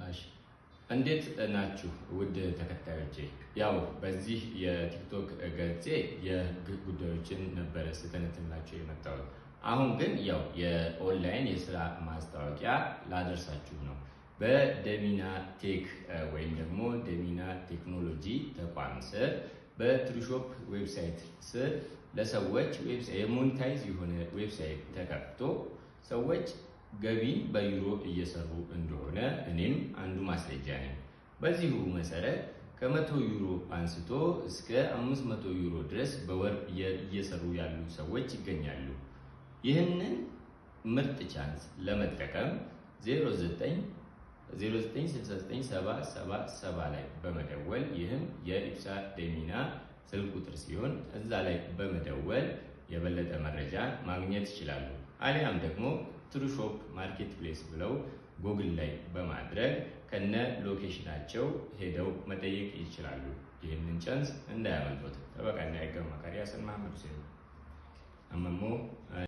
እሺ እንዴት ናችሁ ውድ ተከታዮቼ? ያው በዚህ የቲክቶክ ገጼ የህግ ጉዳዮችን ነበረ ስተነትላችሁ የመጣው። አሁን ግን ያው የኦንላይን የስራ ማስታወቂያ ላደርሳችሁ ነው። በደሚና ቴክ ወይም ደግሞ ደሚና ቴክኖሎጂ ተቋም ስር በትሩሾፕ ዌብሳይት ስር ለሰዎች የሞኔታይዝ የሆነ ዌብሳይት ተከፍቶ ሰዎች ገቢን በዩሮ እየሰሩ እንደሆነ እኔም አንዱ ማስረጃ ነኝ። በዚሁ መሰረት ከ100 ዩሮ አንስቶ እስከ 500 ዩሮ ድረስ በወር እየሰሩ ያሉ ሰዎች ይገኛሉ። ይህንን ምርጥ ቻንስ ለመጠቀም 09697777 ላይ በመደወል ይህም የኢብሳ ደሚና ስልክ ቁጥር ሲሆን እዛ ላይ በመደወል የበለጠ መረጃ ማግኘት ይችላሉ። አሊያም ደግሞ ትሩሾፕ ማርኬት ፕሌስ ብለው ጉግል ላይ በማድረግ ከነ ሎኬሽናቸው ሄደው መጠየቅ ይችላሉ። ይህንን ቻንስ እንዳያመልጡት። ጠበቃና የህግ አማካሪ ሀሰን መሐመድ ሁሴን አመሞ